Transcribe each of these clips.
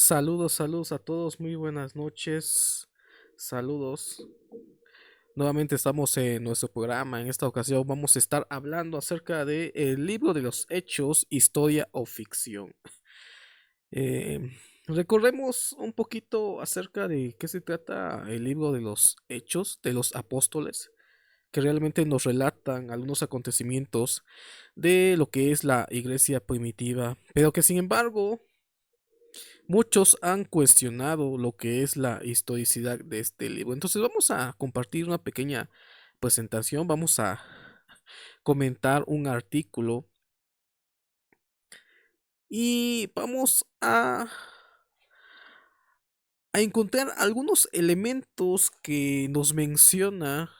Saludos a todos, muy buenas noches. Saludos. Nuevamente estamos en nuestro programa. En esta ocasión vamos a estar hablando acerca de el libro de los Hechos, historia o ficción. Eh, Recordemos un poquito acerca de qué se trata el libro de los Hechos de los Apóstoles, que realmente nos relatan algunos acontecimientos de lo que es la iglesia primitiva, pero que sin embargo muchos han cuestionado lo que es la historicidad de este libro. Entonces vamos a compartir una pequeña presentación, vamos a comentar un artículo y vamos a encontrar algunos elementos que nos menciona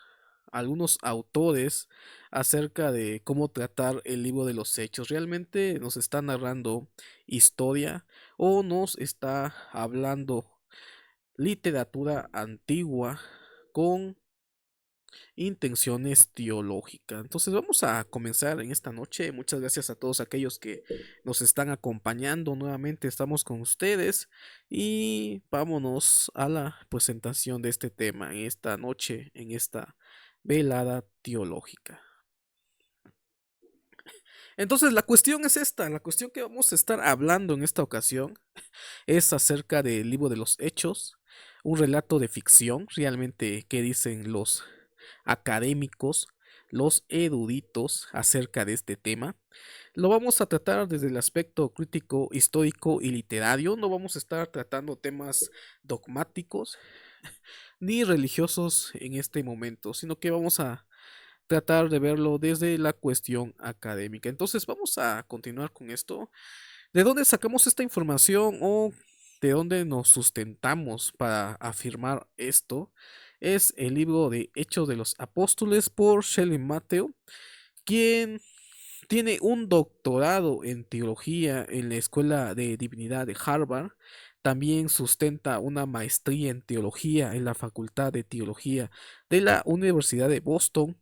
algunos autores acerca de cómo tratar el libro de los hechos. Realmente nos está narrando historia o nos está hablando literatura antigua con intenciones teológicas. Entonces vamos a comenzar en esta noche. Muchas gracias a todos aquellos que nos están acompañando. Nuevamente estamos con ustedes y vámonos a la presentación de este tema en esta noche, en esta velada teológica. Entonces la cuestión es esta, la cuestión que vamos a estar hablando en esta ocasión es acerca del libro de los Hechos, un relato de ficción, realmente qué dicen los académicos, los eruditos acerca de este tema. Lo vamos a tratar desde el aspecto crítico, histórico y literario. No vamos a estar tratando temas dogmáticos ni religiosos en este momento, sino que vamos a tratar de verlo desde la cuestión académica. Entonces vamos a continuar con esto. ¿De dónde sacamos esta información o de dónde nos sustentamos para afirmar esto? Es el libro de Hechos de los Apóstoles por Shelley Mateo, quien tiene un doctorado en teología en la Escuela de Divinidad de Harvard. También sustenta una maestría en teología en la Facultad de Teología de la Universidad de Boston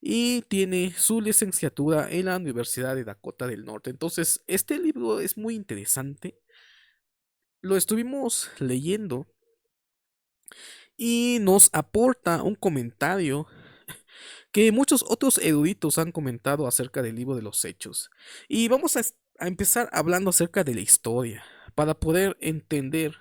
y tiene su licenciatura en la Universidad de Dakota del Norte. Entonces, este libro es muy interesante. Lo estuvimos leyendo y nos aporta un comentario que muchos otros eruditos han comentado acerca del libro de los Hechos. Y vamos a empezar hablando acerca de la historia. Para poder entender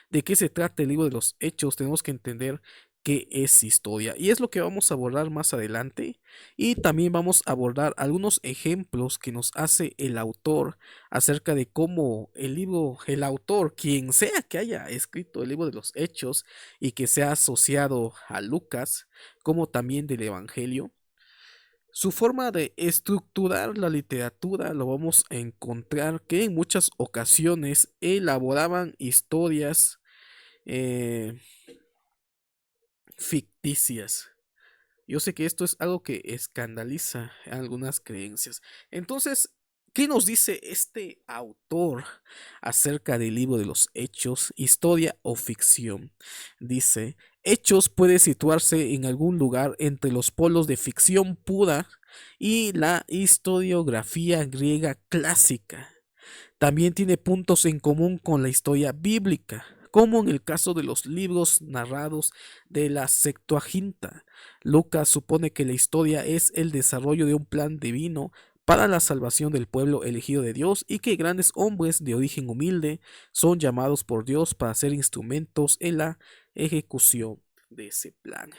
de qué se trata el libro de los Hechos, tenemos que entender qué es historia. Y es lo que vamos a abordar más adelante. Y también vamos a abordar algunos ejemplos que nos hace el autor acerca de cómo el libro, el autor, quien sea que haya escrito el libro de los Hechos y que sea asociado a Lucas, como también del Evangelio, su forma de estructurar la literatura lo vamos a encontrar que en muchas ocasiones elaboraban historias eh, ficticias. Yo sé que esto es algo que escandaliza algunas creencias. Entonces, ¿qué nos dice este autor acerca del libro de los Hechos, historia o ficción? Dice, Hechos puede situarse en algún lugar entre los polos de ficción pura y la historiografía griega clásica. También tiene puntos en común con la historia bíblica, como en el caso de los libros narrados de la Septuaginta. Lucas supone que la historia es el desarrollo de un plan divino para la salvación del pueblo elegido de Dios y que grandes hombres de origen humilde son llamados por Dios para ser instrumentos en la ejecución de ese plan.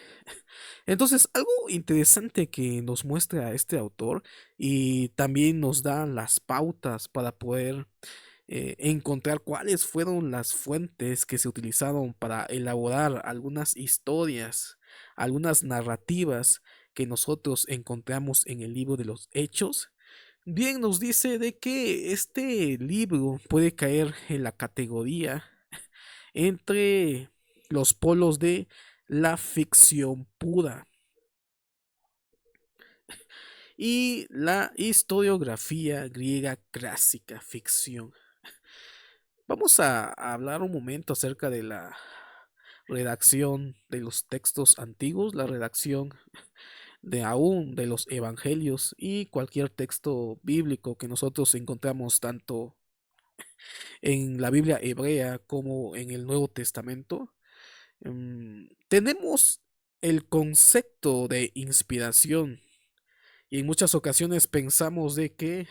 Entonces, algo interesante que nos muestra este autor y también nos da las pautas para poder encontrar cuáles fueron las fuentes que se utilizaron para elaborar algunas historias, algunas narrativas que nosotros encontramos en el libro de los Hechos. Bien, nos dice de que este libro puede caer en la categoría entre los polos de la ficción pura y la historiografía griega clásica, ficción. Vamos a hablar un momento acerca de la redacción de los textos antiguos, la redacción de aún de los evangelios y cualquier texto bíblico que nosotros encontramos tanto en la Biblia hebrea como en el Nuevo Testamento, tenemos el concepto de inspiración. Y en muchas ocasiones pensamos de que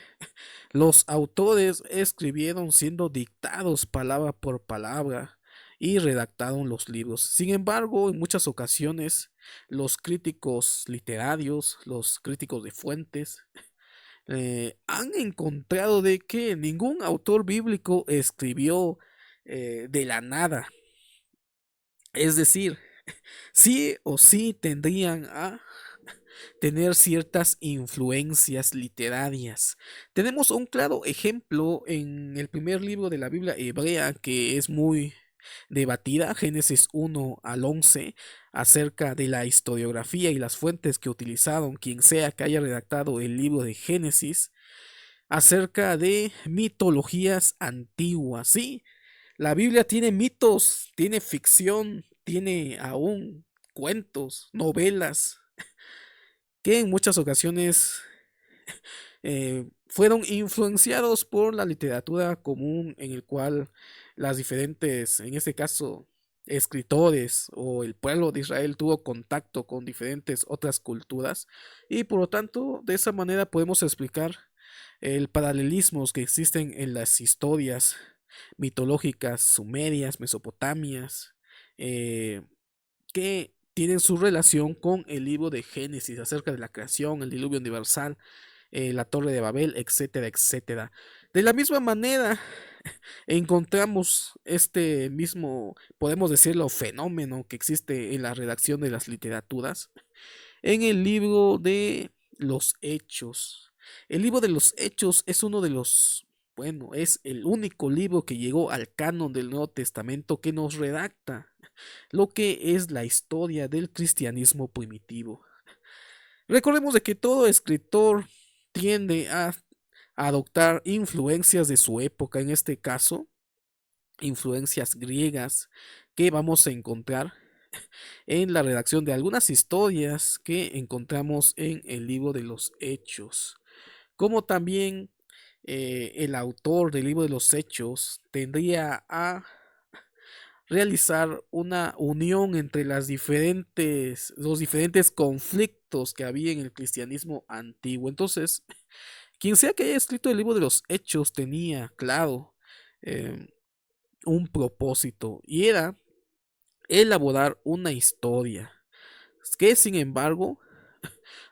los autores escribieron siendo dictados palabra por palabra y redactaron los libros. Sin embargo, en muchas ocasiones los críticos literarios, los críticos de fuentes, han encontrado de que ningún autor bíblico escribió de la nada. Es decir, sí o sí tendrían a tener ciertas influencias literarias. Tenemos un claro ejemplo en el primer libro de la Biblia hebrea que es muy debatida, Génesis 1 al 11, acerca de la historiografía y las fuentes que utilizaron quien sea que haya redactado el libro de Génesis, acerca de mitologías antiguas. Sí, la Biblia tiene mitos, tiene ficción, tiene aún cuentos, novelas, que en muchas ocasiones fueron influenciados por la literatura común en el cual las diferentes, en este caso, escritores o el pueblo de Israel tuvo contacto con diferentes otras culturas y por lo tanto de esa manera podemos explicar el paralelismos que existen en las historias mitológicas sumerias, mesopotamias, eh, que tienen su relación con el libro de Génesis acerca de la creación, el diluvio universal, la Torre de Babel, etcétera, etcétera. De la misma manera, encontramos este mismo, podemos decirlo, fenómeno que existe en la redacción de las literaturas en el libro de los Hechos. El libro de los Hechos es uno de los, bueno, es el único libro que llegó al canon del Nuevo Testamento que nos redacta lo que es la historia del cristianismo primitivo. Recordemos de que todo escritor tiende a adoptar influencias de su época, en este caso, influencias griegas que vamos a encontrar en la redacción de algunas historias que encontramos en el libro de los Hechos, como también el autor del libro de los Hechos tendría a realizar una unión entre los diferentes conflictos que había en el cristianismo antiguo. Entonces, quien sea que haya escrito el libro de los Hechos tenía claro eh, un propósito y era elaborar una historia que sin embargo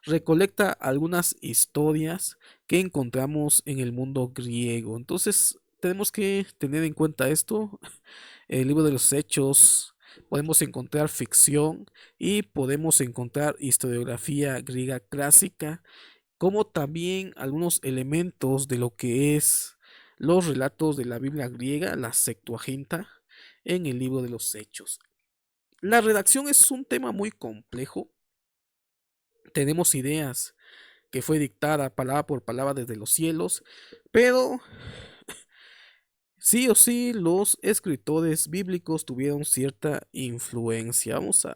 recolecta algunas historias que encontramos en el mundo griego. Entonces tenemos que tener en cuenta esto. El libro de los Hechos podemos encontrar ficción y podemos encontrar historiografía griega clásica, como también algunos elementos de lo que es los relatos de la Biblia griega, la Septuaginta, en el libro de los Hechos. La redacción es un tema muy complejo. Tenemos ideas que fue dictada palabra por palabra desde los cielos, pero sí o sí los escritores bíblicos tuvieron cierta influencia. Vamos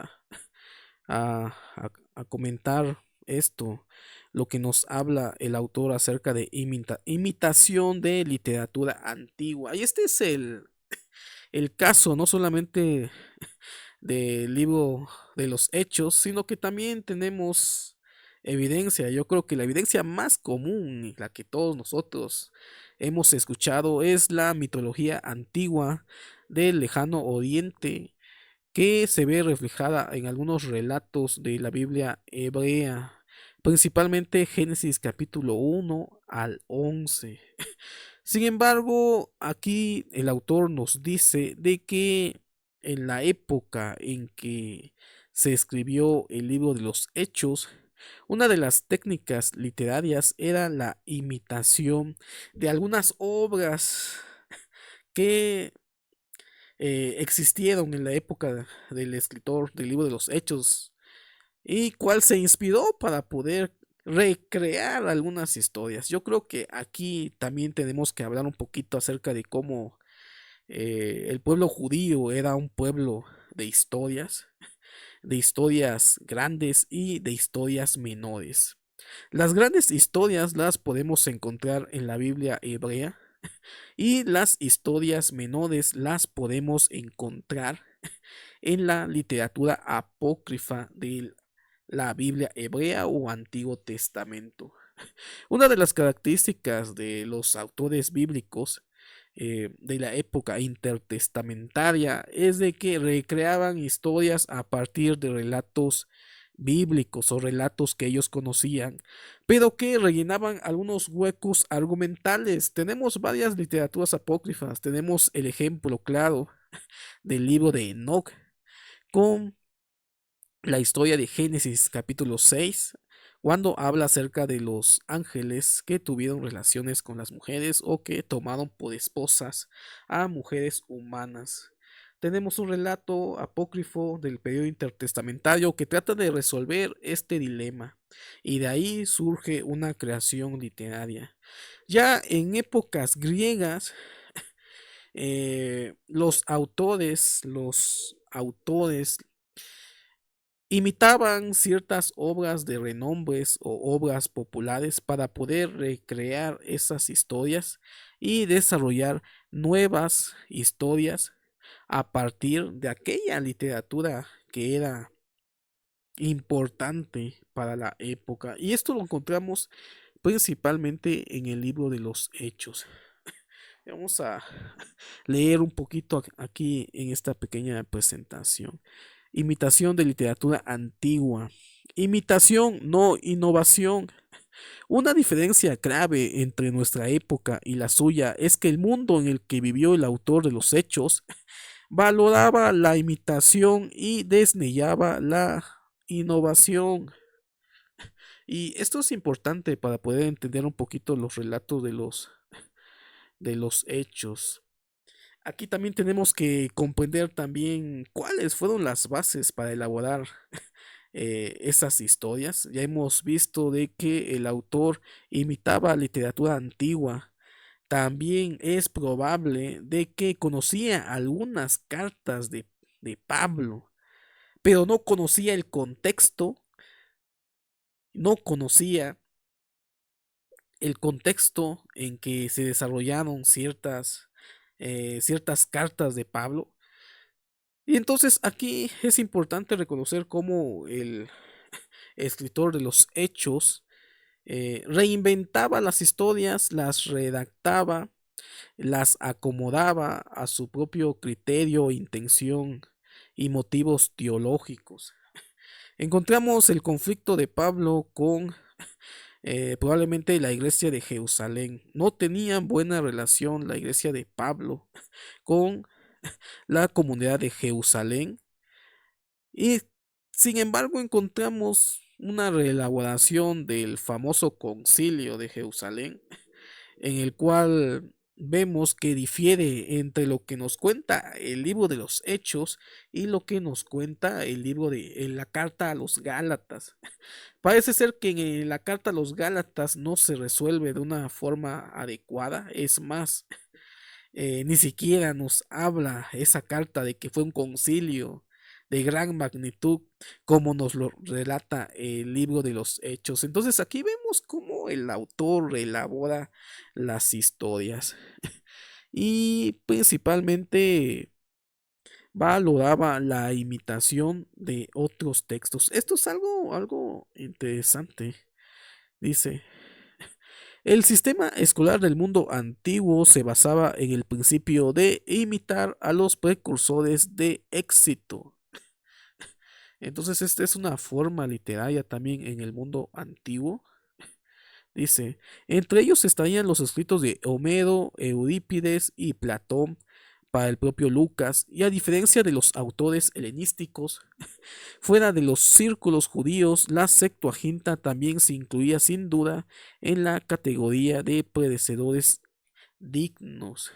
a comentar esto, lo que nos habla el autor acerca de imitación de literatura antigua. Y este es el caso, no solamente del libro de los Hechos, sino que también tenemos evidencia. Yo creo que la evidencia más común y la que todos nosotros hemos escuchado es la mitología antigua del lejano oriente que se ve reflejada en algunos relatos de la Biblia hebrea, principalmente Génesis capítulo 1 al 11. Sin embargo, aquí el autor nos dice de que en la época en que se escribió el libro de los Hechos, una de las técnicas literarias era la imitación de algunas obras que existieron en la época del escritor del libro de los Hechos y cuál se inspiró para poder recrear algunas historias. Yo creo que aquí también tenemos que hablar un poquito acerca de cómo el pueblo judío era un pueblo de historias grandes y de historias menores. Las grandes historias las podemos encontrar en la Biblia hebrea, y las historias menores las podemos encontrar en la literatura apócrifa de la Biblia hebrea o Antiguo Testamento. Una de las características de los autores bíblicos de la época intertestamentaria es de que recreaban historias a partir de relatos bíblicos o relatos que ellos conocían, pero que rellenaban algunos huecos argumentales. Tenemos varias literaturas apócrifas, tenemos el ejemplo claro del libro de Enoch con la historia de Génesis capítulo 6, cuando habla acerca de los ángeles que tuvieron relaciones con las mujeres o que tomaron por esposas a mujeres humanas. Tenemos un relato apócrifo del periodo intertestamentario que trata de resolver este dilema y de ahí surge una creación literaria. Ya en épocas griegas, los autores imitaban ciertas obras de renombres o obras populares para poder recrear esas historias y desarrollar nuevas historias a partir de aquella literatura que era importante para la época. Y esto lo encontramos principalmente en el libro de los Hechos. Vamos a leer un poquito aquí en esta pequeña presentación. Imitación de literatura antigua. Imitación, no innovación. Una diferencia clave entre nuestra época y la suya es que el mundo en el que vivió el autor de los Hechos valoraba la imitación y desnellaba la innovación. Y esto es importante para poder entender un poquito los relatos de los hechos. Aquí también tenemos que comprender también cuáles fueron las bases para elaborar esas historias. Ya hemos visto de que el autor imitaba literatura antigua. También es probable de que conocía algunas cartas de Pablo, pero no conocía el contexto, no conocía el contexto en que se desarrollaron ciertas cartas de Pablo. Y entonces aquí es importante reconocer cómo el escritor de los hechos reinventaba las historias, las redactaba, las acomodaba a su propio criterio, intención y motivos teológicos. Encontramos el conflicto de Pablo con probablemente la iglesia de Jerusalén. No tenían buena relación la iglesia de Pablo con la comunidad de Jerusalén. Y sin embargo encontramos una reelaboración del famoso concilio de Jerusalén, en el cual vemos que difiere entre lo que nos cuenta el libro de los Hechos y lo que nos cuenta el libro de en la carta a los Gálatas. Parece ser que en la carta a los Gálatas no se resuelve de una forma adecuada, es más, ni siquiera nos habla esa carta de que fue un concilio de gran magnitud, como nos lo relata el libro de los Hechos. Entonces aquí vemos cómo el autor elabora las historias y principalmente valoraba la imitación de otros textos. Esto es algo interesante. Dice, el sistema escolar del mundo antiguo se basaba en el principio de imitar a los precursores de éxito. Entonces, esta es una forma literaria también en el mundo antiguo. Dice, entre ellos estarían los escritos de Homero, Eurípides y Platón para el propio Lucas, y a diferencia de los autores helenísticos, fuera de los círculos judíos, la Septuaginta también se incluía sin duda en la categoría de predecesores dignos.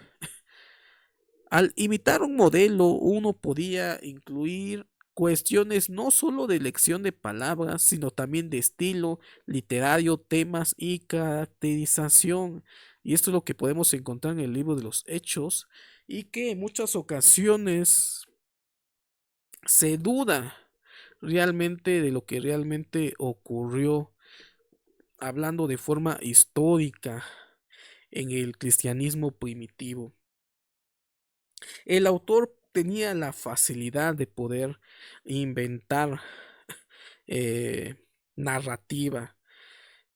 Al imitar un modelo, uno podía incluir cuestiones no solo de elección de palabras, sino también de estilo literario, temas y caracterización. Y esto es lo que podemos encontrar en el libro de los Hechos y que en muchas ocasiones se duda realmente de lo que realmente ocurrió, hablando de forma histórica. en el cristianismo primitivo. El autor tenía la facilidad de poder inventar eh, narrativa.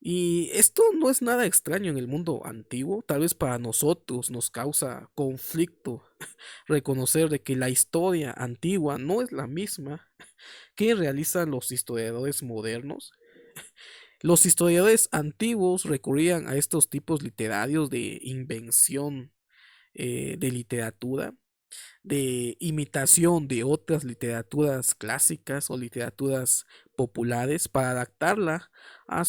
Y esto no es nada extraño en el mundo antiguo. Tal vez para nosotros nos causa conflicto reconocer de que la historia antigua no es la misma que realizan los historiadores modernos. Los historiadores antiguos recurrían a estos tipos literarios de invención de literatura, de imitación de otras literaturas clásicas o literaturas populares para adaptarla a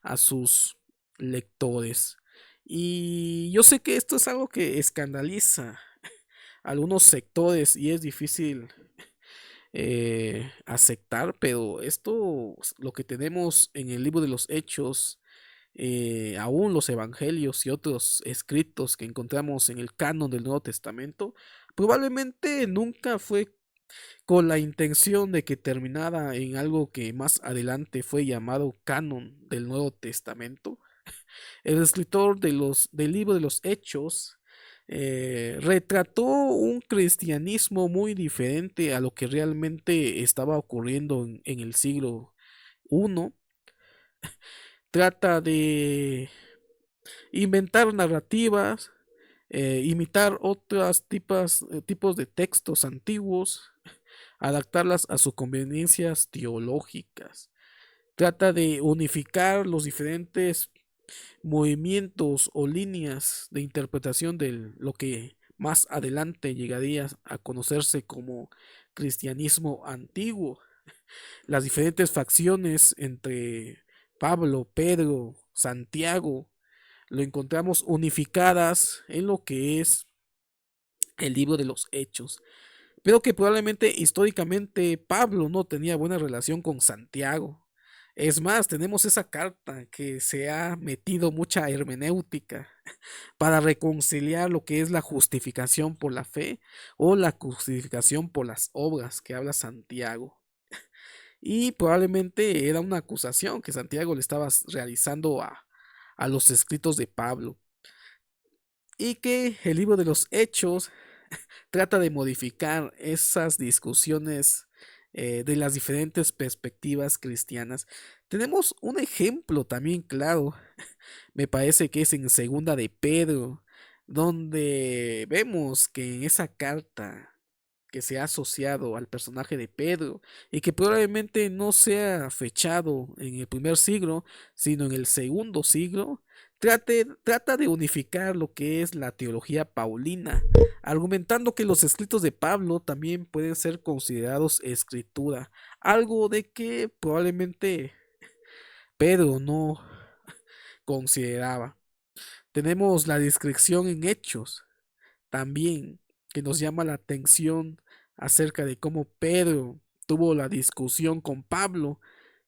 a sus lectores. Y yo sé que esto es algo que escandaliza a algunos sectores y es difícil aceptar, pero esto, lo que tenemos en el libro de los Hechos, aún los evangelios y otros escritos que encontramos en el canon del Nuevo Testamento, probablemente nunca fue con la intención de que terminara en algo que más adelante fue llamado canon del Nuevo Testamento. El escritor del libro de los Hechos retrató un cristianismo muy diferente a lo que realmente estaba ocurriendo en el siglo I. Trata de inventar narrativas, imitar otros tipos de textos antiguos, adaptarlas a sus conveniencias teológicas. Trata de unificar los diferentes movimientos o líneas de interpretación de lo que más adelante llegaría a conocerse como cristianismo antiguo. Las diferentes facciones entre Pablo, Pedro, Santiago, lo encontramos unificadas en lo que es el libro de los Hechos. Pero que probablemente históricamente Pablo no tenía buena relación con Santiago. Es más, tenemos esa carta que se ha metido mucha hermenéutica para reconciliar lo que es la justificación por la fe o la justificación por las obras que habla Santiago. Y probablemente era una acusación que Santiago le estaba realizando a los escritos de Pablo. Y que el libro de los Hechos trata de modificar esas discusiones de las diferentes perspectivas cristianas. Tenemos un ejemplo también claro, me parece que es en Segunda de Pedro, donde vemos que en esa carta que se ha asociado al personaje de Pedro y que probablemente no sea fechado en el primer siglo, sino en el segundo siglo, trata de unificar lo que es la teología paulina, argumentando que los escritos de Pablo también pueden ser considerados escritura, algo de que probablemente Pedro no consideraba. Tenemos la descripción en Hechos también que nos llama la atención acerca de cómo Pedro tuvo la discusión con Pablo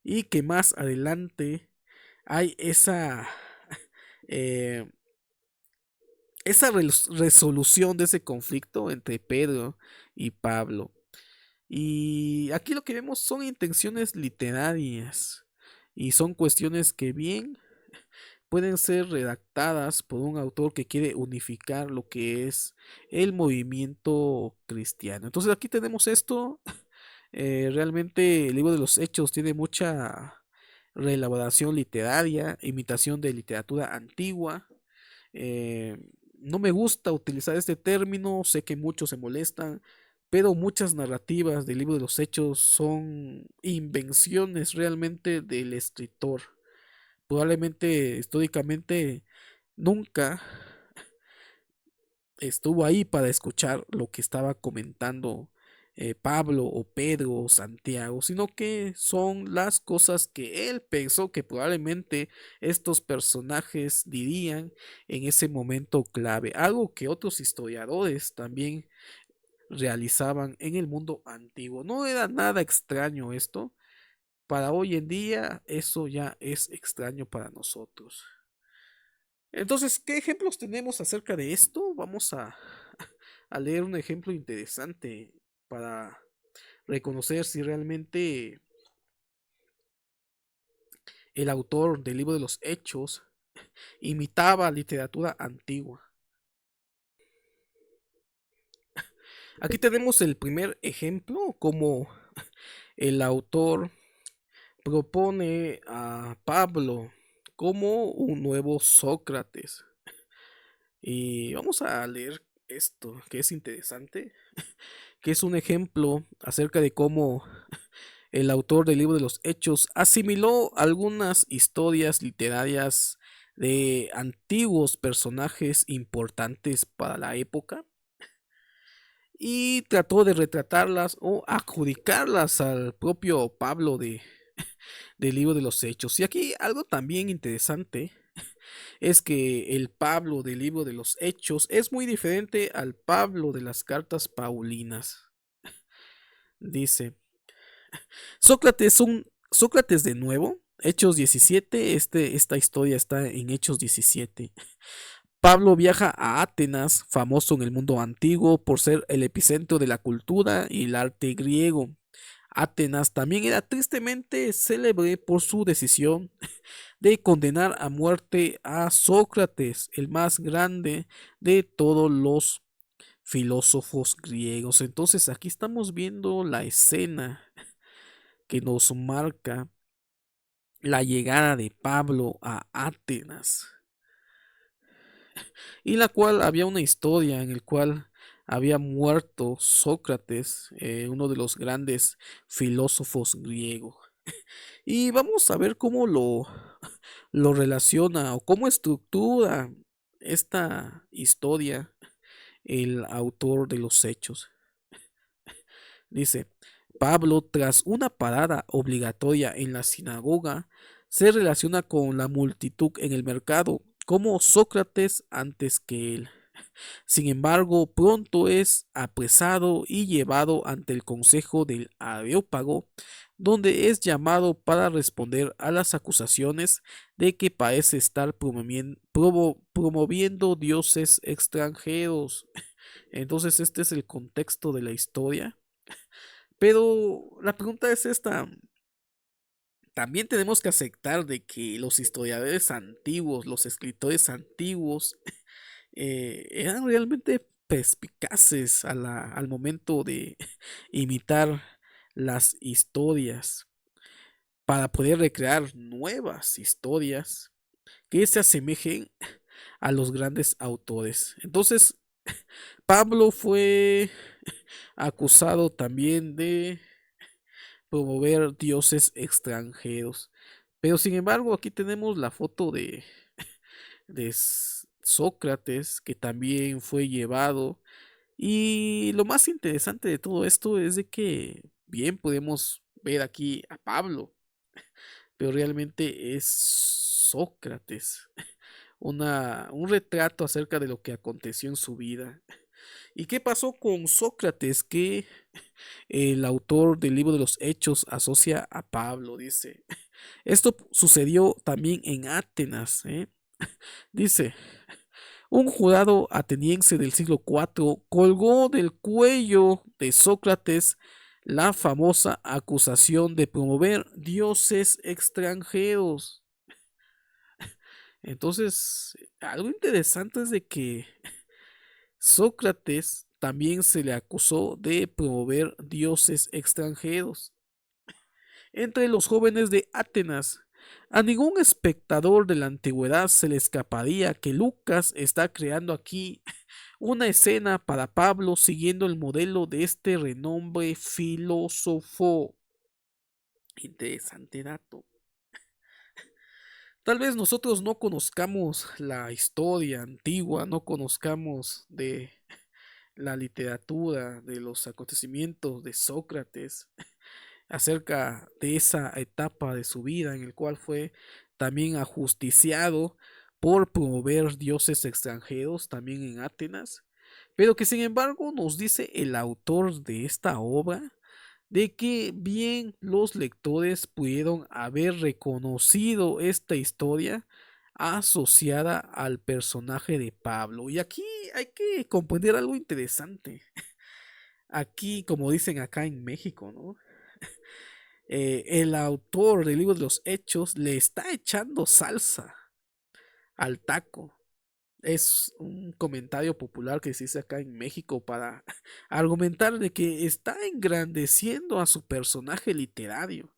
y que más adelante hay eh, esa resolución de ese conflicto entre Pedro y Pablo. Y aquí lo que vemos son intenciones literarias y son cuestiones que bien pueden ser redactadas por un autor que quiere unificar lo que es el movimiento cristiano. Entonces aquí tenemos esto. Realmente el libro de los Hechos tiene mucha reelaboración literaria, imitación de literatura antigua. Eh, no me gusta utilizar este término, sé que muchos se molestan, pero muchas narrativas del libro de los Hechos son invenciones realmente del escritor. Probablemente históricamente nunca estuvo ahí para escuchar lo que estaba comentando Pablo o Pedro o Santiago, sino que son las cosas que él pensó que probablemente estos personajes dirían en ese momento clave, algo que otros historiadores también realizaban en el mundo antiguo. No era nada extraño esto, para hoy en día eso ya es extraño para nosotros. Entonces, ¿qué ejemplos tenemos acerca de esto? Vamos a leer un ejemplo interesante para reconocer si realmente el autor del libro de los Hechos imitaba literatura antigua. Aquí tenemos el primer ejemplo, como el autor propone a Pablo como un nuevo Sócrates. Y vamos a leer esto, que es interesante, que es un ejemplo acerca de cómo el autor del libro de los Hechos asimiló algunas historias literarias de antiguos personajes importantes para la época y trató de retratarlas o adjudicarlas al propio Pablo del libro de los Hechos. Y aquí algo también interesante es que el Pablo del libro de los Hechos es muy diferente al Pablo de las cartas paulinas. Dice, Sócrates de nuevo, Hechos 17, esta historia está en Hechos 17. Pablo viaja a Atenas, famoso en el mundo antiguo por ser el epicentro de la cultura y el arte griego. Atenas también era tristemente célebre por su decisión de condenar a muerte a Sócrates, el más grande de todos los filósofos griegos. Entonces aquí estamos viendo la escena que nos marca la llegada de Pablo a Atenas, y la cual había una historia en el cual había muerto Sócrates, uno de los grandes filósofos griegos. Y vamos a ver cómo lo relaciona o cómo estructura esta historia el autor de los Hechos. Dice, Pablo, tras una parada obligatoria en la sinagoga, se relaciona con la multitud en el mercado, como Sócrates antes que él. Sin embargo, pronto es apresado y llevado ante el consejo del Areópago, donde es llamado para responder a las acusaciones de que parece estar promoviendo dioses extranjeros. Entonces, este es el contexto de la historia. Pero la pregunta es esta. También tenemos que aceptar de que los historiadores antiguos, los escritores antiguos, eran realmente perspicaces al momento de imitar las historias para poder recrear nuevas historias que se asemejen a los grandes autores. Entonces, Pablo fue acusado también de promover dioses extranjeros. Pero sin embargo, aquí tenemos la foto de Sócrates, que también fue llevado. Y lo más interesante de todo esto es de que bien podemos ver aquí a Pablo, pero realmente es Sócrates, un retrato acerca de lo que aconteció en su vida. ¿Y qué pasó con Sócrates? Que el autor del libro de los Hechos asocia a Pablo, dice. Esto sucedió también en Atenas, ¿eh? Dice, un jurado ateniense del siglo IV colgó del cuello de Sócrates la famosa acusación de promover dioses extranjeros. Entonces, algo interesante es de que Sócrates también se le acusó de promover dioses extranjeros entre los jóvenes de Atenas. A ningún espectador de la antigüedad se le escaparía que Lucas está creando aquí una escena para Pablo siguiendo el modelo de este renombre filósofo. Interesante dato. Tal vez nosotros no conozcamos la historia antigua, no conozcamos de la literatura, de los acontecimientos de Sócrates, acerca de esa etapa de su vida en el cual fue también ajusticiado por promover dioses extranjeros también en Atenas, pero que sin embargo nos dice el autor de esta obra de que bien los lectores pudieron haber reconocido esta historia asociada al personaje de Pablo. Y aquí hay que comprender algo interesante. Aquí, como dicen acá en México, ¿no? El autor del libro de los Hechos le está echando salsa al taco. Es un comentario popular que se dice acá en México para argumentar de que está engrandeciendo a su personaje literario.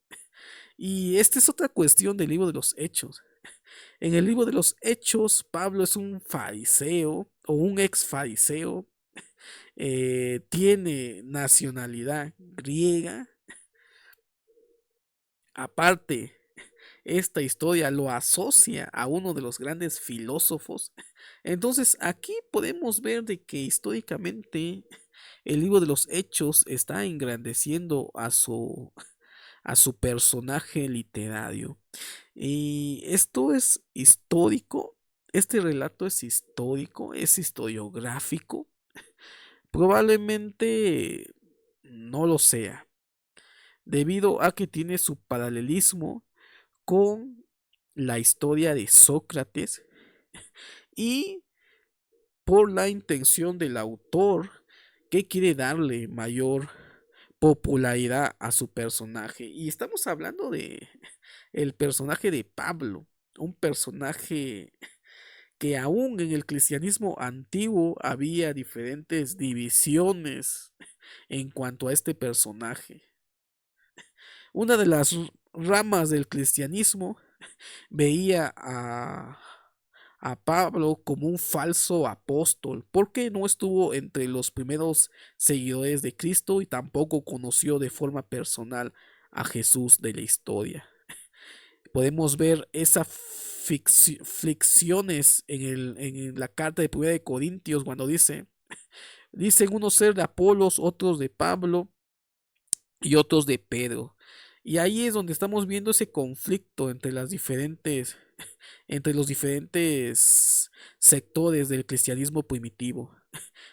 Y esta es otra cuestión del libro de los Hechos. En el libro de los Hechos, Pablo es un fariseo o un ex fariseo, tiene nacionalidad griega. Aparte, esta historia lo asocia a uno de los grandes filósofos. Entonces, aquí podemos ver de que históricamente el libro de los Hechos está engrandeciendo a su personaje literario. Y esto es histórico, este relato es histórico, es historiográfico. Probablemente no lo sea, debido a que tiene su paralelismo con la historia de Sócrates y por la intención del autor que quiere darle mayor popularidad a su personaje. Y estamos hablando de el personaje de Pablo, un personaje que aún en el cristianismo antiguo había diferentes divisiones en cuanto a este personaje. Una de las ramas del cristianismo veía a Pablo como un falso apóstol, porque no estuvo entre los primeros seguidores de Cristo y tampoco conoció de forma personal a Jesús de la historia. Podemos ver esas fricciones en la carta de 1 de Corintios cuando dicen unos ser de Apolos, otros de Pablo y otros de Pedro. Y ahí es donde estamos viendo ese conflicto entre los diferentes sectores del cristianismo primitivo.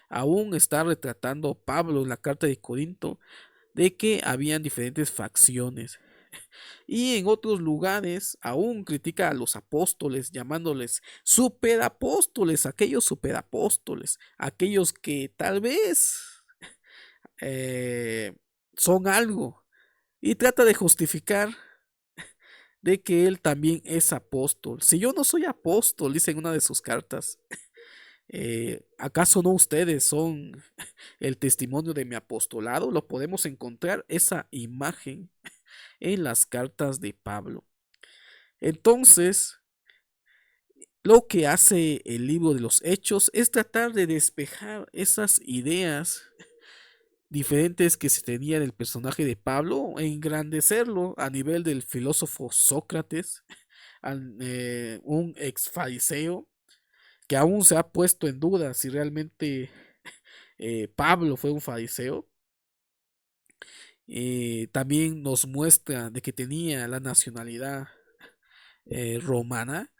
Aún está retratando Pablo en la carta de Corinto de que habían diferentes facciones. Y en otros lugares aún critica a los apóstoles, llamándoles superapóstoles, aquellos que tal vez eh, son algo. Y trata de justificar de que él también es apóstol. Si yo no soy apóstol, dice en una de sus cartas, ¿acaso no ustedes son el testimonio de mi apostolado? Lo podemos encontrar esa imagen en las cartas de Pablo. Entonces, lo que hace el libro de los Hechos es tratar de despejar esas ideas diferentes que se tenía del personaje de Pablo e engrandecerlo a nivel del filósofo Sócrates, un ex fariseo que aún se ha puesto en duda si realmente Pablo fue un fariseo. También nos muestra de que tenía la nacionalidad romana.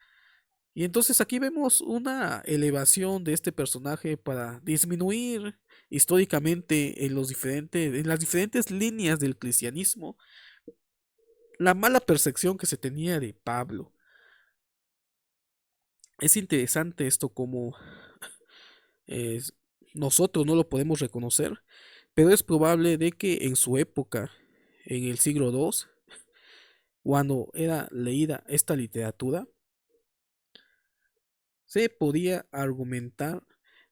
Y entonces aquí vemos una elevación de este personaje para disminuir históricamente en las diferentes líneas del cristianismo la mala percepción que se tenía de Pablo. Es interesante esto como eh, nosotros no lo podemos reconocer, pero es probable de que en su época, en el siglo II, cuando era leída esta literatura, se podía argumentar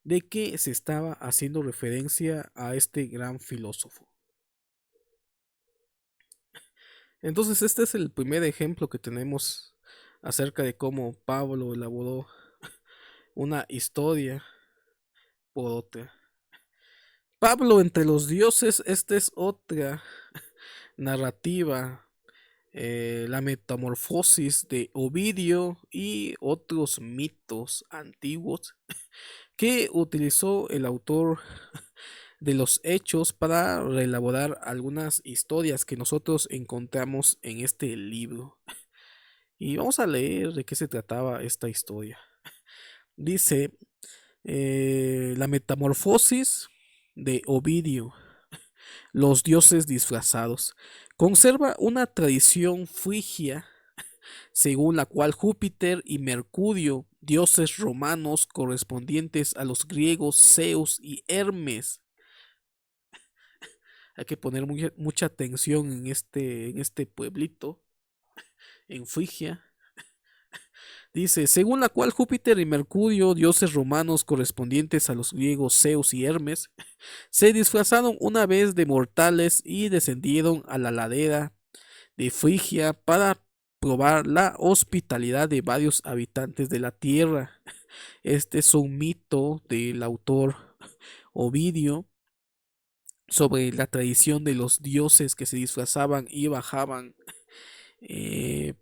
de que se estaba haciendo referencia a este gran filósofo. Entonces este es el primer ejemplo que tenemos acerca de cómo Pablo elaboró una historia por otra. Pablo entre los dioses, esta es otra narrativa, la metamorfosis de Ovidio y otros mitos antiguos que utilizó el autor de los hechos para reelaborar algunas historias que nosotros encontramos en este libro. Y vamos a leer de qué se trataba esta historia. Dice, la metamorfosis de Ovidio, los dioses disfrazados. Conserva una tradición frigia según la cual Júpiter y Mercurio, dioses romanos correspondientes a los griegos Zeus y Hermes. Hay que poner mucha atención en este pueblito, en Frigia. Dice, según la cual Júpiter y Mercurio, dioses romanos correspondientes a los griegos Zeus y Hermes, se disfrazaron una vez de mortales y descendieron a la ladera de Frigia para probar la hospitalidad de varios habitantes de la tierra. Este es un mito del autor Ovidio sobre la tradición de los dioses que se disfrazaban y bajaban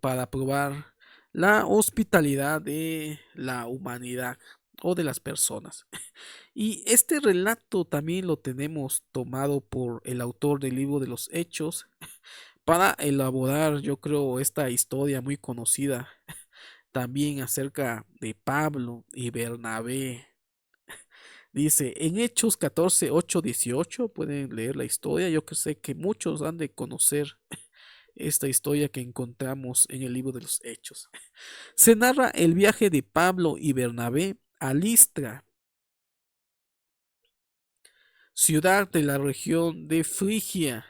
para probar la hospitalidad de la humanidad o de las personas. Y este relato también lo tenemos tomado por el autor del libro de los Hechos para elaborar, yo creo, esta historia muy conocida también acerca de Pablo y Bernabé. Dice, en Hechos 14, 8, 18, pueden leer la historia. Yo que sé que muchos han de conocer esta historia que encontramos en el libro de los Hechos. Se narra el viaje de Pablo y Bernabé a Listra, ciudad de la región de Frigia.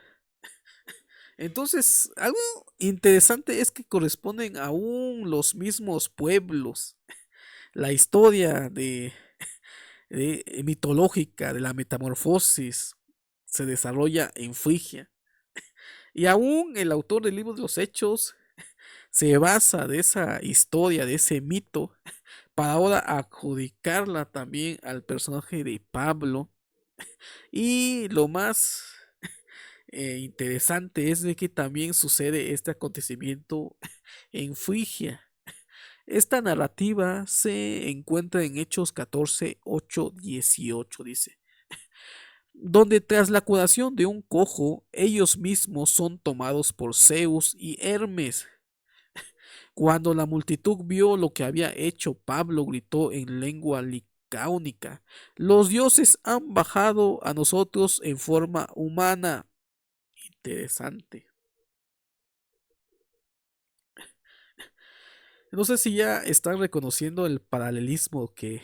Entonces, algo interesante es que corresponden aún los mismos pueblos. La historia de mitológica de la metamorfosis se desarrolla en Frigia. Y aún el autor del libro de los Hechos se basa de esa historia, de ese mito, para ahora adjudicarla también al personaje de Pablo. Y lo más interesante es de que también sucede este acontecimiento en Frigia. Esta narrativa se encuentra en Hechos 14, 8, 18, dice, donde tras la curación de un cojo, ellos mismos son tomados por Zeus y Hermes. Cuando la multitud vio lo que había hecho, Pablo gritó en lengua licaónica, los dioses han bajado a nosotros en forma humana. Interesante. No sé si ya están reconociendo el paralelismo que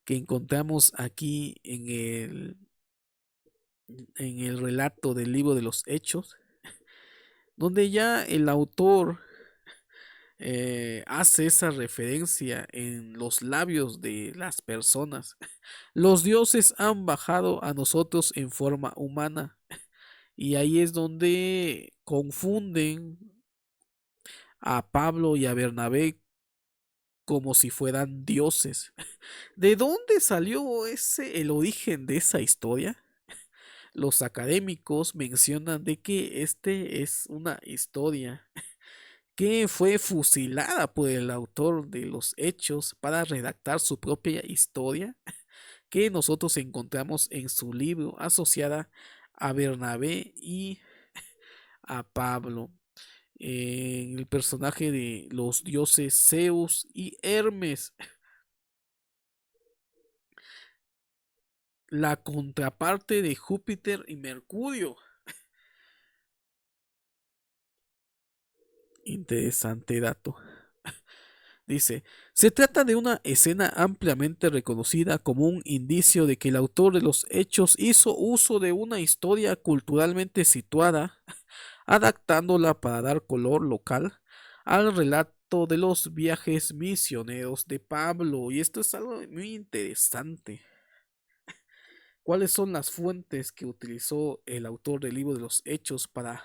encontramos aquí en el relato del libro de los Hechos, donde ya el autor hace esa referencia en los labios de las personas. Los dioses han bajado a nosotros en forma humana. Y ahí es donde confunden a Pablo y a Bernabé como si fueran dioses. ¿De dónde salió el origen de esa historia? Los académicos mencionan de que este es una historia que fue fusilada por el autor de los hechos para redactar su propia historia que nosotros encontramos en su libro asociada a Bernabé y a Pablo, en el personaje de los dioses Zeus y Hermes, la contraparte de Júpiter y Mercurio. Interesante dato. Dice, se trata de una escena ampliamente reconocida como un indicio de que el autor de los hechos hizo uso de una historia culturalmente situada, adaptándola para dar color local al relato de los viajes misioneros de Pablo. Y esto es algo muy interesante. ¿Cuáles son las fuentes que utilizó el autor del libro de los hechos para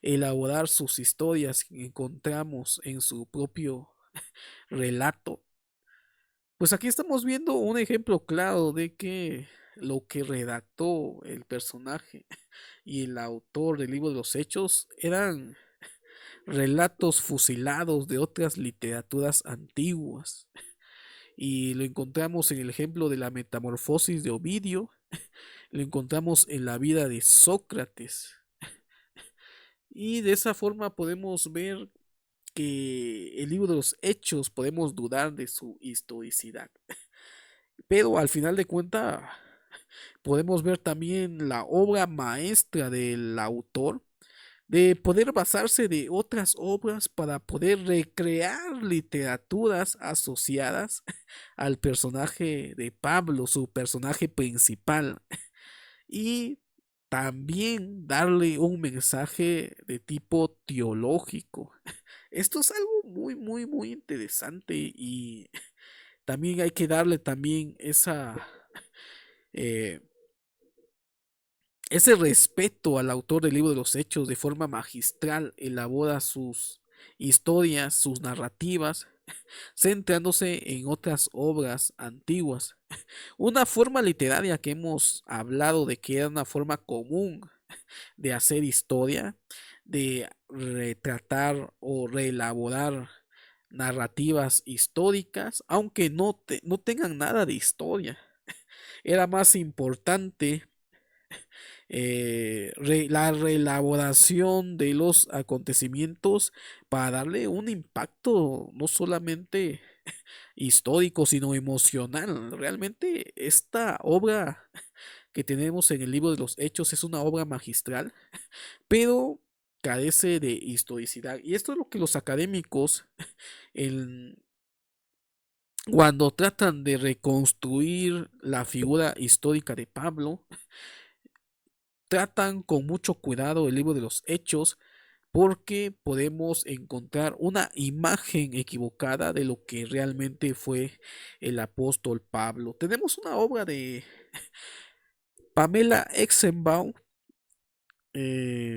elaborar sus historias que encontramos en su propio relato? Pues aquí estamos viendo un ejemplo claro de que lo que redactó el personaje y el autor del libro de los hechos eran relatos fusilados de otras literaturas antiguas. Y lo encontramos en el ejemplo de la metamorfosis de Ovidio, lo encontramos en la vida de Sócrates. Y de esa forma podemos ver que el libro de los hechos podemos dudar de su historicidad. Pero al final de cuentas podemos ver también la obra maestra del autor, de poder basarse de otras obras para poder recrear literaturas asociadas al personaje de Pablo, su personaje principal. Y también darle un mensaje de tipo teológico. Esto es algo muy, muy, muy interesante y también hay que darle también eh, ese respeto al autor del libro de los Hechos. De forma magistral elabora sus historias, sus narrativas, centrándose en otras obras antiguas. Una forma literaria que hemos hablado de que era una forma común de hacer historia, de retratar o reelaborar narrativas históricas, aunque no tengan nada de historia. Era más importante la reelaboración de los acontecimientos para darle un impacto no solamente histórico, sino emocional. Realmente esta obra que tenemos en el libro de los Hechos es una obra magistral, pero carece de historicidad. Y esto es lo que los académicos, en, cuando tratan de reconstruir la figura histórica de Pablo, tratan con mucho cuidado el libro de los Hechos, porque podemos encontrar una imagen equivocada de lo que realmente fue el apóstol Pablo. Tenemos una obra de Pamela Exenbaum,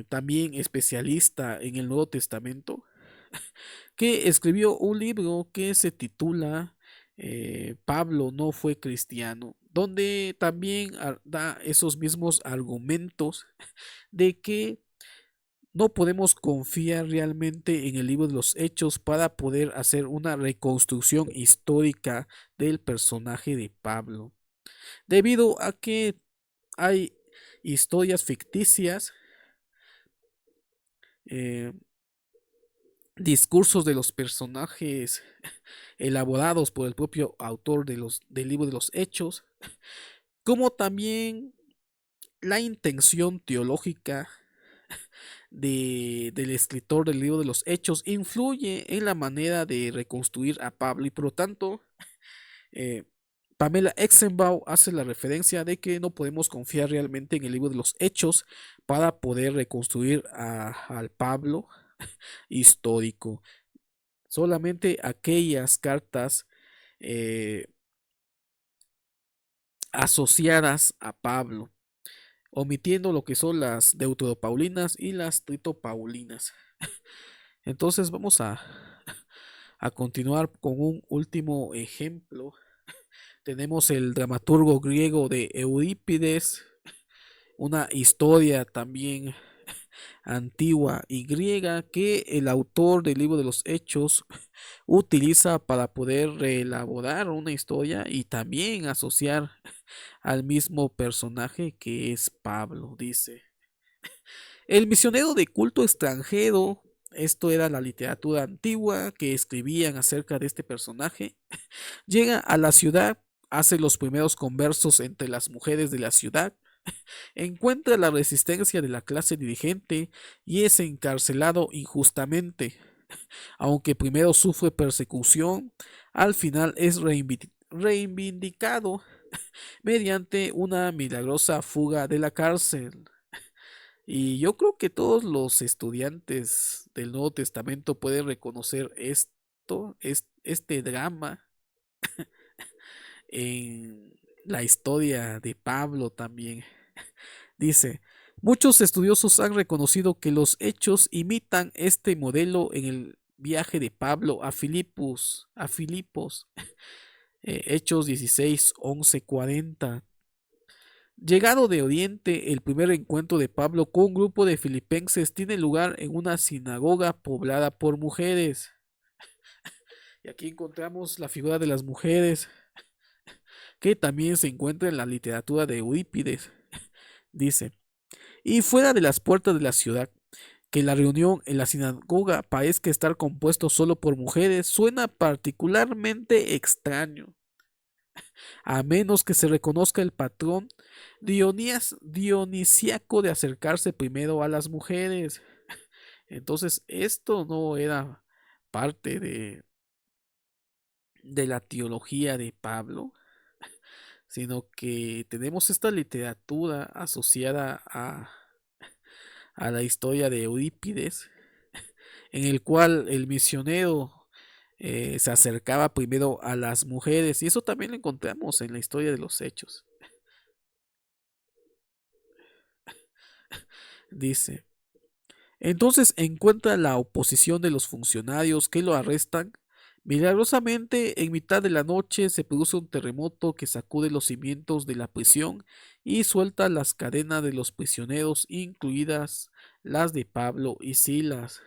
también especialista en el Nuevo Testamento, que escribió un libro que se titula Pablo no fue cristiano, donde también da esos mismos argumentos de que no podemos confiar realmente en el libro de los Hechos para poder hacer una reconstrucción histórica del personaje de Pablo, debido a que hay historias ficticias, eh, discursos de los personajes elaborados por el propio autor del libro de los Hechos, como también la intención teológica del escritor del libro de los Hechos influye en la manera de reconstruir a Pablo, y por lo tanto eh, Pamela Exenbaum hace la referencia de que no podemos confiar realmente en el libro de los Hechos para poder reconstruir al Pablo histórico. Solamente aquellas cartas eh, asociadas a Pablo, omitiendo lo que son las deuteropaulinas y las tritopaulinas. Entonces vamos a continuar con un último ejemplo. Tenemos el dramaturgo griego de Eurípides, una historia también antigua y griega que el autor del libro de los Hechos utiliza para poder reelaborar una historia y también asociar al mismo personaje que es Pablo. Dice: el misionero de culto extranjero, esto era la literatura antigua que escribían acerca de este personaje, llega a la ciudad, hace los primeros conversos entre las mujeres de la ciudad, encuentra la resistencia de la clase dirigente y es encarcelado injustamente. Aunque primero sufre persecución, al final es reivindicado mediante una milagrosa fuga de la cárcel. Y yo creo que todos los estudiantes del Nuevo Testamento pueden reconocer este drama en la historia de Pablo también. Dice: muchos estudiosos han reconocido que los hechos imitan este modelo en el viaje de Pablo a Filipos, Hechos 16, 11, 40. Llegado de Oriente, el primer encuentro de Pablo con un grupo de filipenses tiene lugar en una sinagoga poblada por mujeres. Y aquí encontramos la figura de las mujeres, que también se encuentra en la literatura de Eurípides. Dice: y fuera de las puertas de la ciudad, que la reunión en la sinagoga parezca estar compuesto solo por mujeres suena particularmente extraño, a menos que se reconozca el patrón dionisíaco de acercarse primero a las mujeres. Entonces, esto no era parte de la teología de Pablo, sino que tenemos esta literatura asociada a la historia de Eurípides, en el cual el misionero se acercaba primero a las mujeres, y eso también lo encontramos en la historia de los hechos. Dice, entonces encuentra la oposición de los funcionarios que lo arrestan. Milagrosamente, en mitad de la noche se produce un terremoto que sacude los cimientos de la prisión y suelta las cadenas de los prisioneros, incluidas las de Pablo y Silas.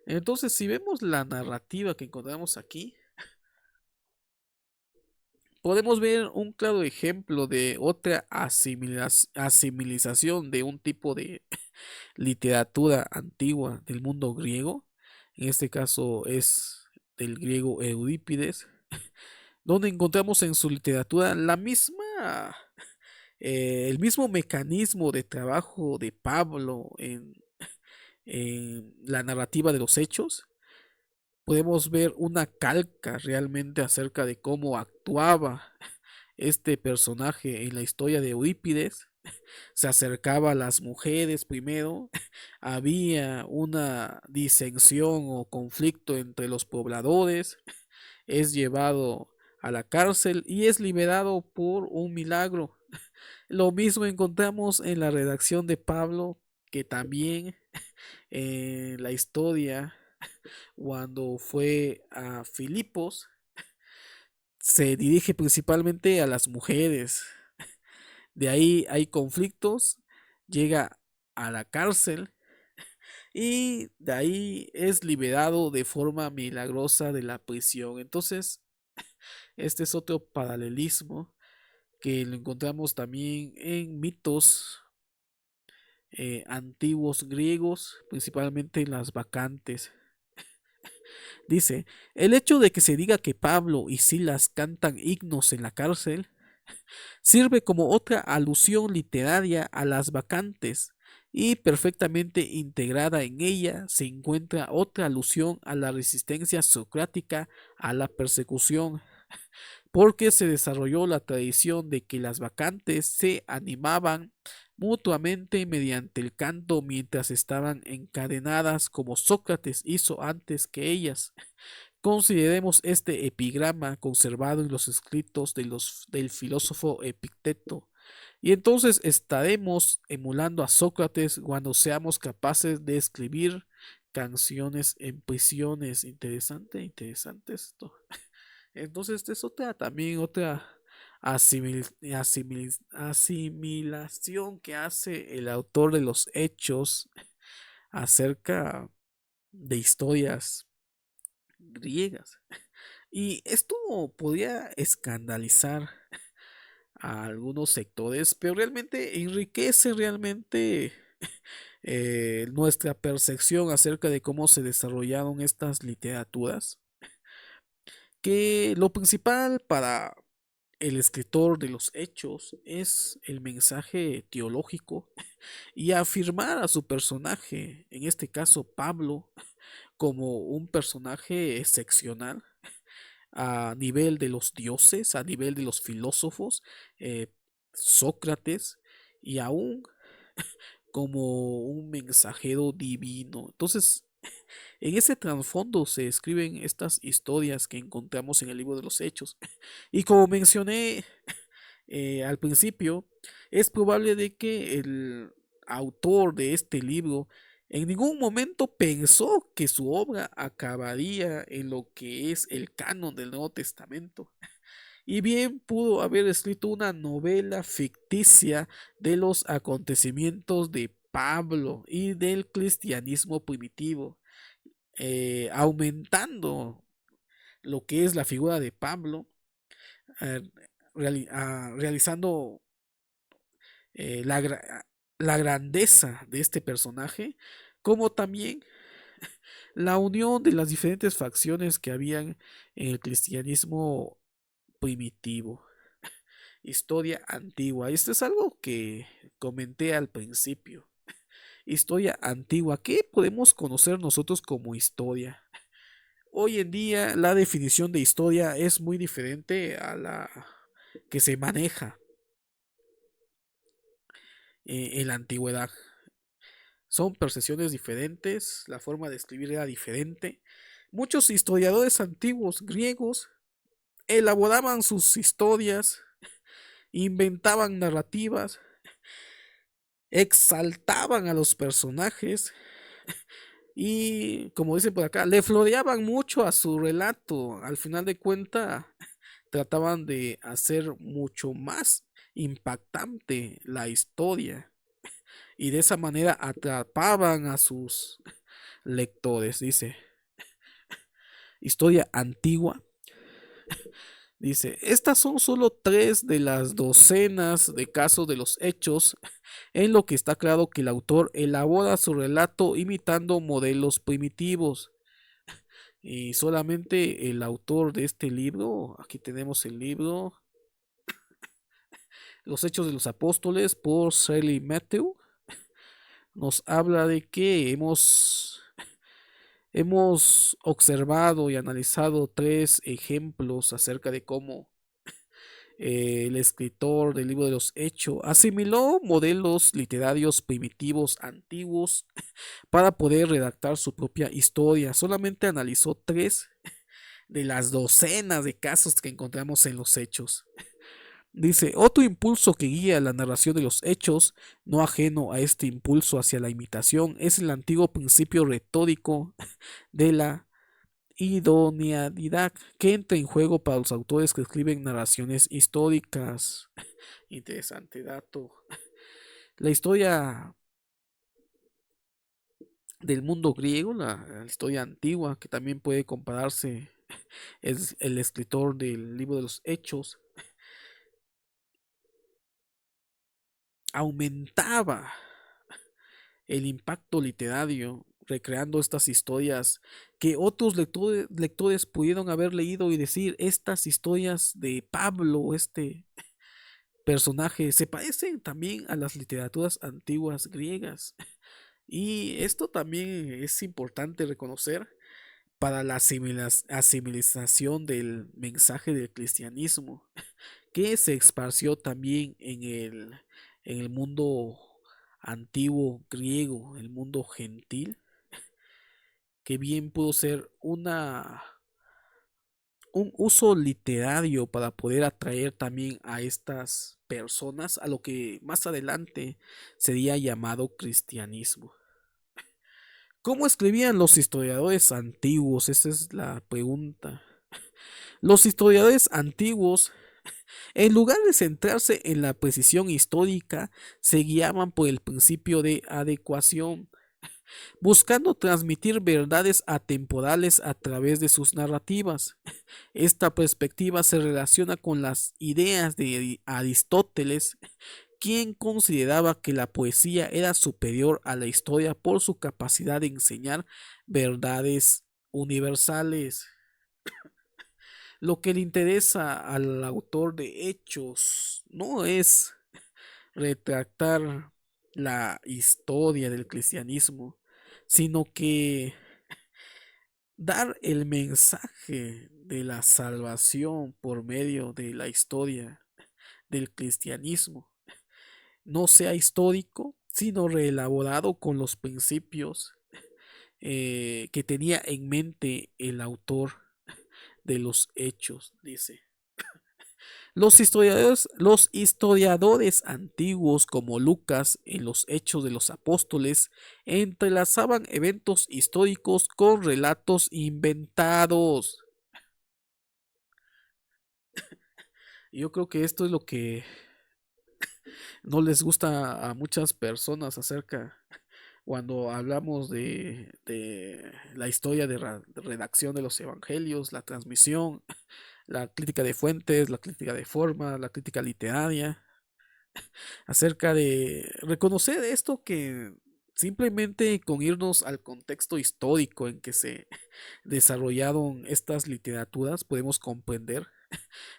Entonces, si vemos la narrativa que encontramos aquí, podemos ver un claro ejemplo de otra asimilización de un tipo de literatura antigua del mundo griego. En este caso es del griego Eurípides, donde encontramos en su literatura el mismo mecanismo de trabajo de Pablo en la narrativa de los hechos. Podemos ver una calca realmente acerca de cómo actuaba este personaje en la historia de Eurípides. Se acercaba a las mujeres primero, había una disensión o conflicto entre los pobladores, es llevado a la cárcel y es liberado por un milagro. Lo mismo encontramos en la redacción de Pablo, que también en la historia, cuando fue a Filipos, se dirige principalmente a las mujeres. De ahí hay conflictos, llega a la cárcel y de ahí es liberado de forma milagrosa de la prisión. Entonces, este es otro paralelismo que lo encontramos también en mitos antiguos griegos, principalmente en las bacantes. Dice, el hecho de que se diga que Pablo y Silas cantan himnos en la cárcel sirve como otra alusión literaria a las bacantes, y perfectamente integrada en ella se encuentra otra alusión a la resistencia socrática a la persecución, porque se desarrolló la tradición de que las bacantes se animaban mutuamente mediante el canto mientras estaban encadenadas, como Sócrates hizo antes que ellas. Consideremos este epigrama conservado en los escritos del filósofo Epicteto, y entonces estaremos emulando a Sócrates cuando seamos capaces de escribir canciones en prisiones. Interesante, interesante esto. Entonces, esta es también otra asimilación que hace el autor de los hechos acerca de historias griegas. Y esto podría escandalizar a algunos sectores, pero realmente enriquece realmente nuestra percepción acerca de cómo se desarrollaron estas literaturas. Que lo principal para el escritor de los hechos es el mensaje teológico y afirmar a su personaje, en este caso Pablo, como un personaje excepcional a nivel de los dioses, a nivel de los filósofos, eh, Sócrates, y aún como un mensajero divino. Entonces, en ese trasfondo se escriben estas historias que encontramos en el libro de los Hechos. Y como mencioné al principio, es probable de que el autor de este libro en ningún momento pensó que su obra acabaría en lo que es el canon del Nuevo Testamento. Y bien pudo haber escrito una novela ficticia de los acontecimientos de Pablo y del cristianismo primitivo, aumentando lo que es la figura de Pablo, eh, realizando eh, la, la grandeza de este personaje, como también la unión de las diferentes facciones que habían en el cristianismo primitivo. Historia antigua. Esto es algo que comenté al principio. Historia antigua. ¿Qué podemos conocer nosotros como historia? Hoy en día la definición de historia es muy diferente que se maneja en la antigüedad. Son percepciones diferentes, la forma de escribir era diferente. Muchos historiadores antiguos griegos elaboraban sus historias, inventaban narrativas, exaltaban a los personajes y, como dicen por acá, le floreaban mucho a su relato. Al final de cuentas, trataban de hacer mucho más impactante la historia y de esa manera atrapaban a sus lectores. Dice, historia antigua. Dice, estas son solo 3 de las docenas de casos de los hechos en lo que está claro que el autor elabora su relato imitando modelos primitivos. Y solamente el autor de este libro, aquí tenemos el libro, Los Hechos de los Apóstoles por Shelley Matthew, nos habla de que hemos observado y analizado 3 ejemplos acerca de cómo el escritor del libro de los Hechos asimiló modelos literarios primitivos antiguos para poder redactar su propia historia. Solamente analizó 3 de las docenas de casos que encontramos en los Hechos. Dice, otro impulso que guía la narración de los hechos, no ajeno a este impulso hacia la imitación, es el antiguo principio retórico de la idoneidad que entra en juego para los autores que escriben narraciones históricas. Interesante dato. La historia del mundo griego, la historia antigua, que también puede compararse, es el escritor del libro de los Hechos, aumentaba el impacto literario, recreando estas historias que otros lectores pudieron haber leído y decir, estas historias de Pablo, este personaje, se parecen también a las literaturas antiguas griegas. Y esto también es importante reconocer para la asimilización del mensaje del cristianismo, que se esparció también en el mundo antiguo griego, el mundo gentil, que bien pudo ser un uso literario para poder atraer también a estas personas a lo que más adelante sería llamado cristianismo. ¿Cómo escribían los historiadores antiguos? Esa es la pregunta. Los historiadores antiguos, en lugar de centrarse en la precisión histórica, se guiaban por el principio de adecuación, buscando transmitir verdades atemporales a través de sus narrativas. Esta perspectiva se relaciona con las ideas de Aristóteles, quien consideraba que la poesía era superior a la historia por su capacidad de enseñar verdades universales. Lo que le interesa al autor de Hechos no es retratar la historia del cristianismo, sino que dar el mensaje de la salvación por medio de la historia del cristianismo, no sea histórico, sino reelaborado con los principios que tenía en mente el autor de los hechos, dice. Los historiadores antiguos como Lucas en los Hechos de los Apóstoles entrelazaban eventos históricos con relatos inventados. Yo creo que esto es lo que no les gusta a muchas personas acerca cuando hablamos de la historia de redacción de los evangelios, la transmisión, la crítica de fuentes, la crítica de forma, la crítica literaria, acerca de reconocer esto que simplemente con irnos al contexto histórico en que se desarrollaron estas literaturas podemos comprender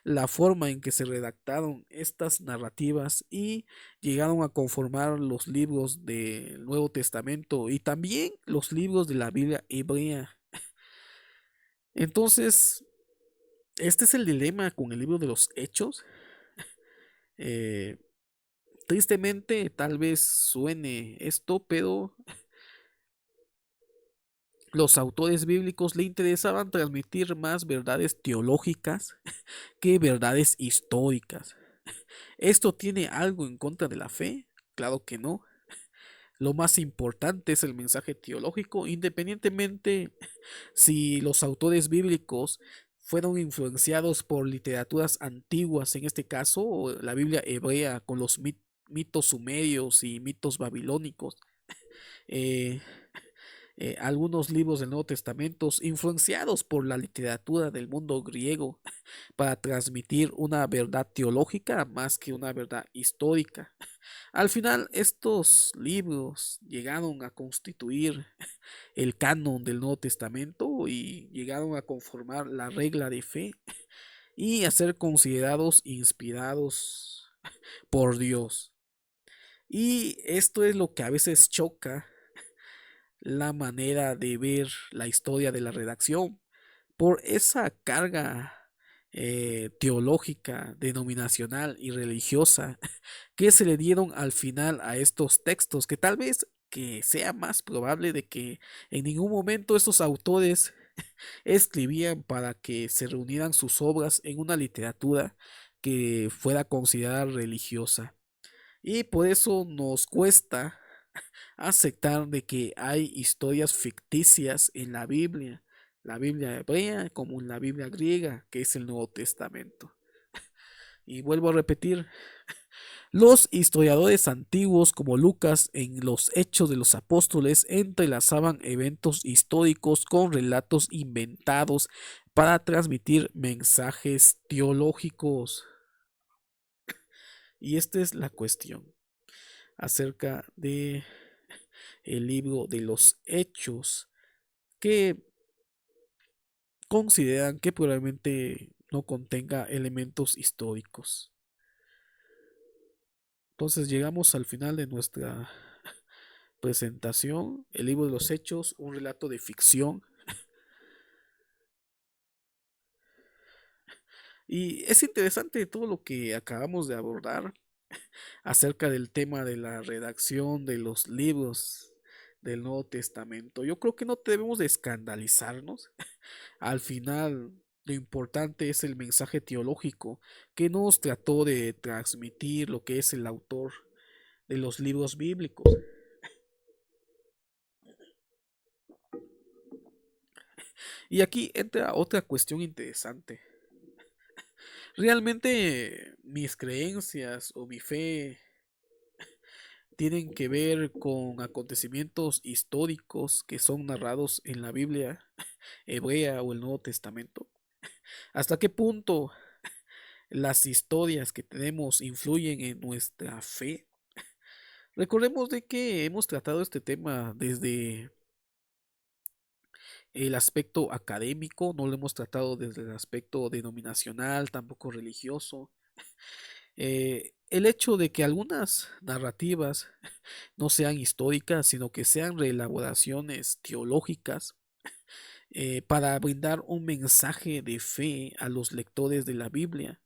la forma en que se redactaron estas narrativas y llegaron a conformar los libros del Nuevo Testamento y también los libros de la Biblia hebrea. Entonces, este es el dilema con el libro de los Hechos, Eh, Tristemente, tal vez suene esto, pero los autores bíblicos le interesaban transmitir más verdades teológicas que verdades históricas. ¿Esto tiene algo en contra de la fe? Claro que no. Lo más importante es el mensaje teológico, independientemente si los autores bíblicos fueron influenciados por literaturas antiguas, en este caso o la Biblia hebrea con los mitos sumerios y mitos babilónicos. Eh, Algunos libros del Nuevo Testamento influenciados por la literatura del mundo griego para transmitir una verdad teológica más que una verdad histórica. Al final, estos libros llegaron a constituir el canon del Nuevo Testamento y llegaron a conformar la regla de fe y a ser considerados inspirados por Dios. Y esto es lo que a veces choca la manera de ver la historia de la redacción por esa carga teológica, denominacional y religiosa que se le dieron al final a estos textos, que tal vez que sea más probable de que en ningún momento estos autores escribían para que se reunieran sus obras en una literatura que fuera considerada religiosa. Y por eso nos cuesta aceptar de que hay historias ficticias en la Biblia hebrea como en la Biblia griega, que es el Nuevo Testamento. Y vuelvo a repetir, los historiadores antiguos como Lucas en los Hechos de los Apóstoles entrelazaban eventos históricos con relatos inventados para transmitir mensajes teológicos. Y esta es la cuestión acerca de el libro de los Hechos, que consideran que probablemente no contenga elementos históricos. Entonces llegamos al final de nuestra presentación, el libro de los Hechos, un relato de ficción. Y es interesante todo lo que acabamos de abordar acerca del tema de la redacción de los libros del Nuevo Testamento. Yo creo que no debemos de escandalizarnos. Al final, lo importante es el mensaje teológico que nos trató de transmitir lo que es el autor de los libros bíblicos. Y aquí entra otra cuestión interesante. Realmente mis creencias o mi fe tienen que ver con acontecimientos históricos que son narrados en la Biblia hebrea o el Nuevo Testamento. ¿Hasta qué punto las historias que tenemos influyen en nuestra fe? Recordemos de que hemos tratado este tema desde el aspecto académico, no lo hemos tratado desde el aspecto denominacional, tampoco religioso. El hecho de que algunas narrativas no sean históricas, sino que sean reelaboraciones teológicas para brindar un mensaje de fe a los lectores de la Biblia,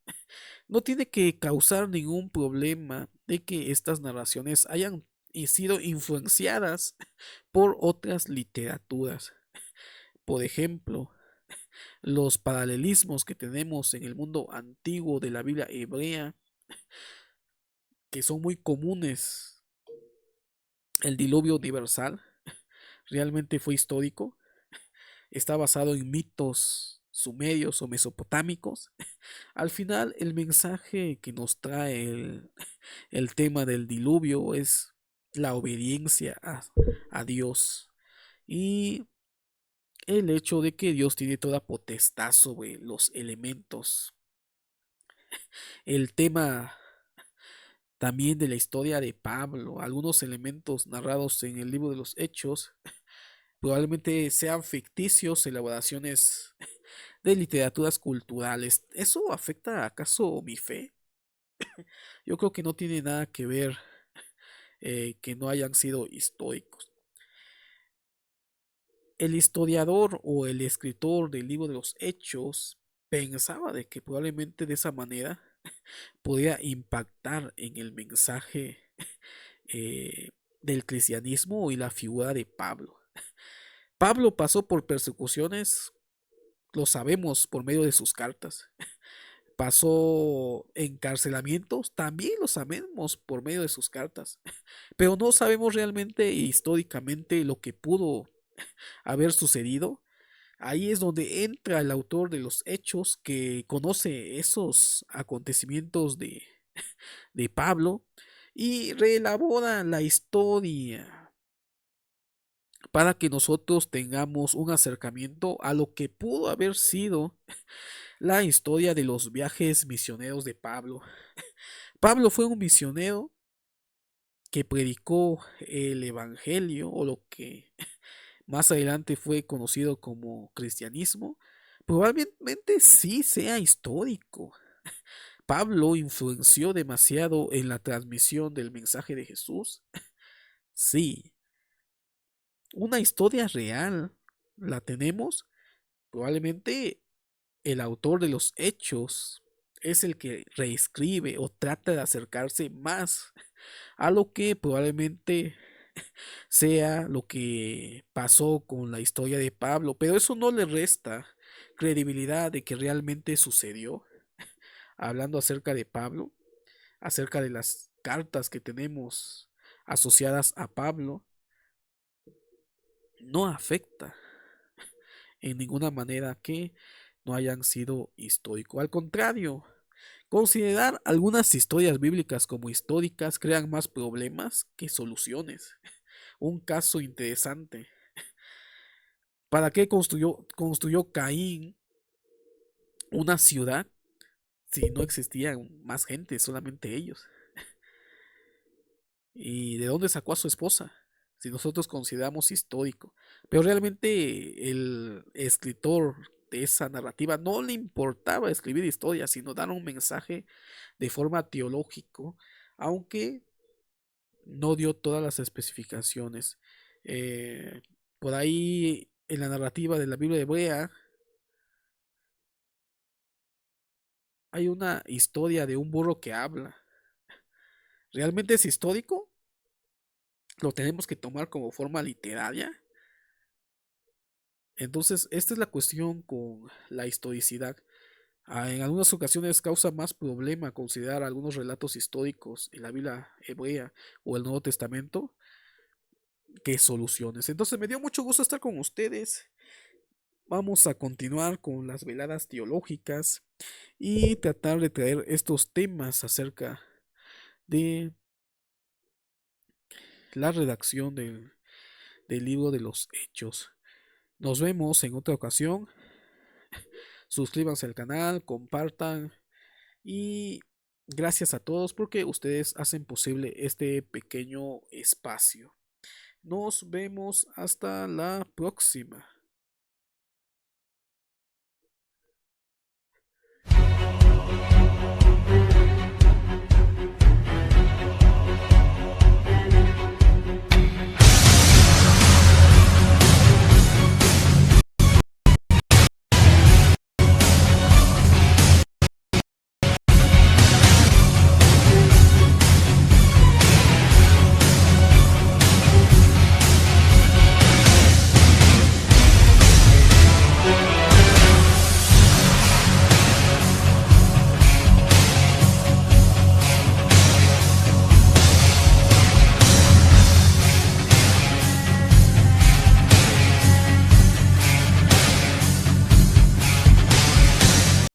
no tiene que causar ningún problema de que estas narraciones hayan sido influenciadas por otras literaturas. Por ejemplo, los paralelismos que tenemos en el mundo antiguo de la Biblia hebrea, que son muy comunes. El diluvio universal realmente fue histórico, está basado en mitos sumerios o mesopotámicos. Al final, el mensaje que nos trae el tema del diluvio es la obediencia a Dios y el hecho de que Dios tiene toda potestad sobre los elementos. El tema también de la historia de Pablo, algunos elementos narrados en el libro de los Hechos probablemente sean ficticios, elaboraciones de literaturas culturales. ¿Eso afecta acaso mi fe? Yo creo que no tiene nada que ver que no hayan sido históricos. El historiador o el escritor del libro de los Hechos pensaba de que probablemente de esa manera podría impactar en el mensaje eh, del cristianismo y la figura de Pablo. Pablo pasó por persecuciones, lo sabemos por medio de sus cartas. Pasó encarcelamientos, también lo sabemos por medio de sus cartas. Pero no sabemos realmente históricamente lo que pudo haber sucedido. Ahí es donde entra el autor de los hechos que conoce esos acontecimientos de Pablo y reelabora la historia para que nosotros tengamos un acercamiento a lo que pudo haber sido la historia de los viajes misioneros de Pablo. Pablo fue un misionero que predicó el evangelio o lo que más adelante fue conocido como cristianismo. Probablemente sí sea histórico. Pablo influenció demasiado en la transmisión del mensaje de Jesús. Sí, una historia real la tenemos. Probablemente el autor de los hechos es el que reescribe o trata de acercarse más a lo que probablemente sea lo que pasó con la historia de Pablo, pero eso no le resta credibilidad de que realmente sucedió. Hablando acerca de Pablo, acerca de las cartas que tenemos asociadas a Pablo, no afecta en ninguna manera que no hayan sido históricos. Al contrario, considerar algunas historias bíblicas como históricas crean más problemas que soluciones. Un caso interesante. ¿Para qué construyó Caín una ciudad si no existían más gente, solamente ellos? ¿Y de dónde sacó a su esposa? Si nosotros consideramos histórico. Pero realmente el escritor de esa narrativa no le importaba escribir historias, sino dar un mensaje de forma teológico, aunque no dio todas las especificaciones. Eh, por ahí en la narrativa de la Biblia hebrea hay una historia de un burro que habla. ¿Realmente es histórico? ¿Lo tenemos que tomar como forma literaria? Entonces, esta es la cuestión con la historicidad. En algunas ocasiones causa más problema considerar algunos relatos históricos en la Biblia hebrea o el Nuevo Testamento que soluciones. Entonces, me dio mucho gusto estar con ustedes. Vamos a continuar con las veladas teológicas y tratar de traer estos temas acerca de la redacción del libro de los hechos. Nos vemos en otra ocasión. Suscríbanse al canal, compartan y gracias a todos porque ustedes hacen posible este pequeño espacio. Nos vemos hasta la próxima.